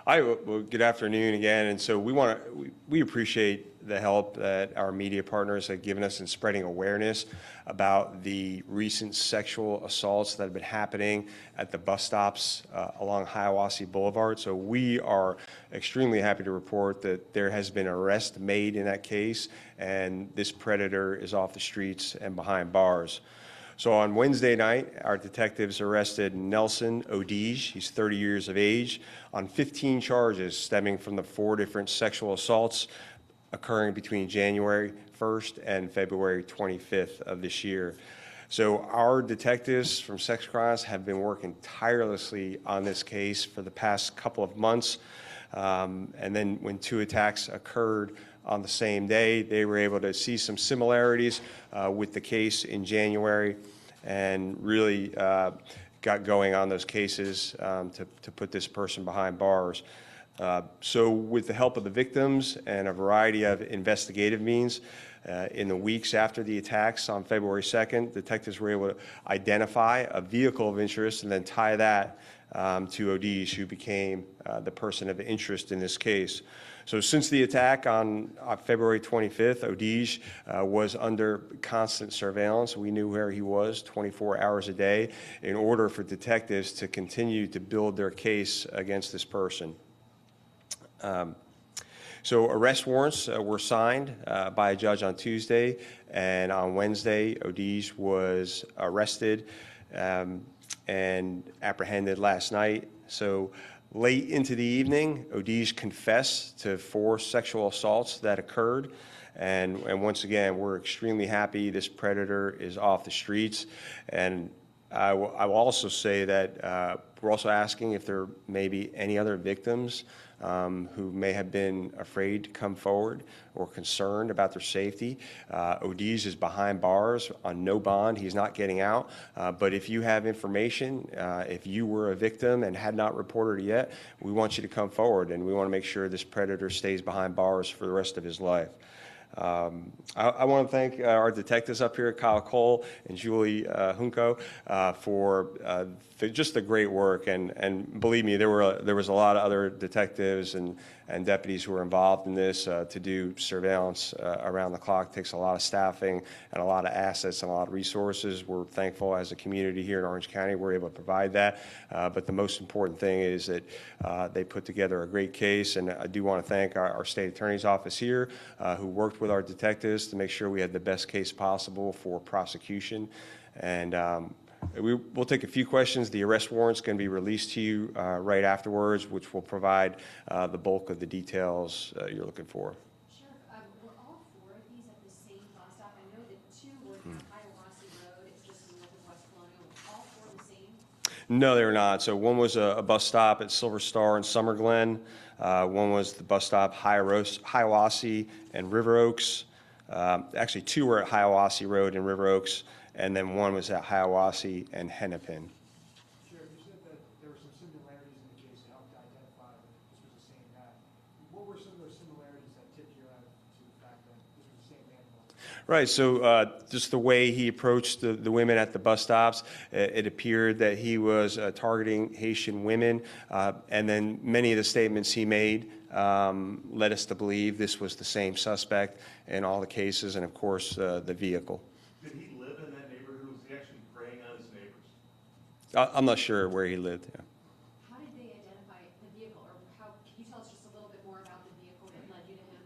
Hi, well, good afternoon again. And so we appreciate the help that our media partners have given us in spreading awareness about the recent sexual assaults that have been happening at the bus stops along Hiawassee Boulevard. So we are extremely happy to report that there has been an arrest made in that case, and this predator is off the streets and behind bars. So on Wednesday night, our detectives arrested Nelson Odige, he's 30 years of age, on 15 charges stemming from the 4 different sexual assaults occurring between January 1st and February 25th of this year. So our detectives from sex crimes have been working tirelessly on this case for the past couple of months. And then when 2 attacks occurred on the same day, they were able to see some similarities with the case in January and really got going on those cases to put this person behind bars. So with the help of the victims and a variety of investigative means, in the weeks after the attacks on February 2nd, detectives were able to identify a vehicle of interest and then tie that to Odige, who became the person of interest in this case. So since the attack on February 25th, Odige was under constant surveillance. We knew where he was 24 hours a day in order for detectives to continue to build their case against this person. So arrest warrants were signed by a judge on Tuesday, and on Wednesday, Odige was arrested and apprehended last night. So late into the evening, Odige confessed to 4 sexual assaults that occurred. And once again, we're extremely happy this predator is off the streets. And I will also say that we're also asking if there may be any other victims who may have been afraid to come forward or concerned about their safety. Odige is behind bars on no bond. He's not getting out. But if you have information, if you were a victim and had not reported it yet, we want you to come forward, and we want to make sure this predator stays behind bars for the rest of his life. I want to thank our detectives up here, Kyle Cole and Julie Junco, for just the great work. And believe me, there was a lot of other detectives and deputies who were involved in this. To do surveillance around the clock takes a lot of staffing and a lot of assets and a lot of resources. We're thankful as a community here in Orange County we're able to provide that. But the most important thing is that they put together a great case. And I do want to thank our state attorney's office here who worked with our detectives to make sure we had the best case possible for prosecution. And we'll take a few questions. The arrest warrant's going to be released to you right afterwards, which will provide the bulk of the details you're looking for. Sheriff, were all 4 of these at the same bus stop? I know that 2 were at Hiawassee Road. It's just north of West Colonial. Were all 4 the same? No, they were not. So one was a bus stop at Silver Star and Summer Glen. One was the bus stop Hiawassee and River Oaks. Actually, 2 were at Hiawassee Road and River Oaks, and then 1 was at Hiawassee and Hennepin. Sheriff, you said that there were some similarities in the case that helped identify that this was the same guy. What were some of those similarities that tipped your eye to the fact that this was the same animal? Right, so just the way he approached the women at the bus stops, it appeared that he was targeting Haitian women, and then many of the statements he made led us to believe this was the same suspect in all the cases, and of course the vehicle. Did he live in that neighborhood? Was he actually preying on his neighbors? I'm not sure where he lived. Yeah. How did they identify the vehicle, or can you tell us just a little bit more about the vehicle that led you to him?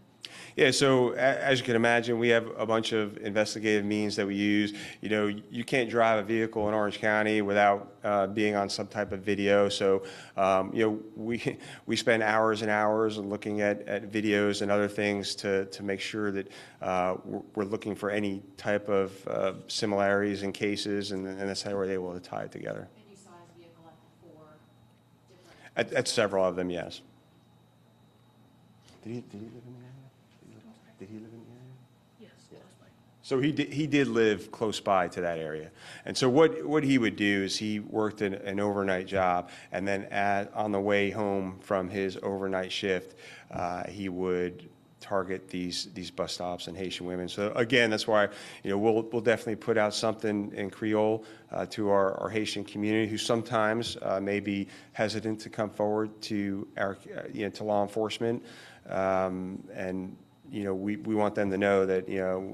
Yeah, so as you can imagine, we have a bunch of investigative means that we use. You know, you can't drive a vehicle in Orange County without being on some type of video. So, you know, we spend hours and hours looking at videos and other things to make sure that we're looking for any type of similarities in cases, and that's how we're able to tie it together. And you saw his vehicle at the 4 different... At several of them, yes. Did he live in the area? Did he live in the area? Yes, close by. So he did live close by to that area. And so what he would do is he worked an overnight job, and then on the way home from his overnight shift, he would target these bus stops and Haitian women. So again, that's why, we'll definitely put out something in Creole to our Haitian community, who sometimes may be hesitant to come forward to our to law enforcement, and we want them to know that,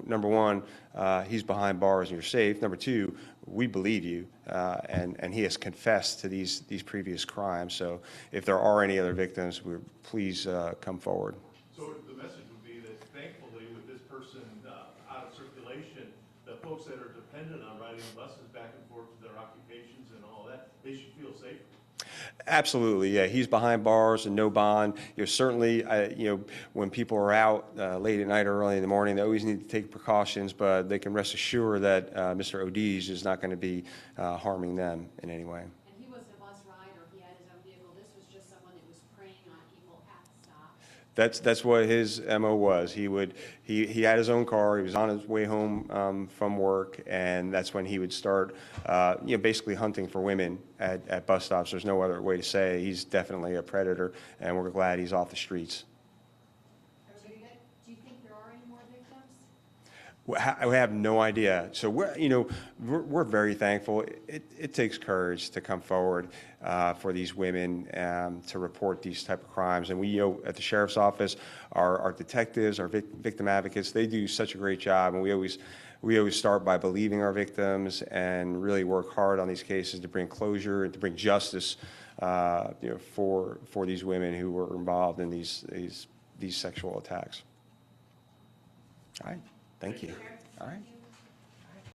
number one, he's behind bars and you're safe. Number two, we believe you, and he has confessed to these previous crimes. So if there are any other victims, please come forward. So the message would be that thankfully with this person out of circulation, the folks that are dependent on riding buses back and forth to their occupations and all that, they should feel safer. Absolutely, yeah. He's behind bars and no bond. Certainly, when people are out late at night or early in the morning, they always need to take precautions, but they can rest assured that Mr. Odige is not going to be harming them in any way. And he wasn't a bus rider, he had his own vehicle, this was just someone that was preying on people at the stop. That's what his MO was. He had his own car. He was on his way home from work, and that's when he would start, basically hunting for women at bus stops. There's no other way to say it. He's definitely a predator, and we're glad he's off the streets. Everybody good? Do you think there are any more victims? We have no idea. So we're very thankful. It takes courage to come forward for these women to report these type of crimes. And we, at the sheriff's office, our detectives, our victim advocates, they do such a great job. And we always start by believing our victims and really work hard on these cases to bring closure and to bring justice, for these women who were involved in these sexual attacks. All right. Thank you. All right.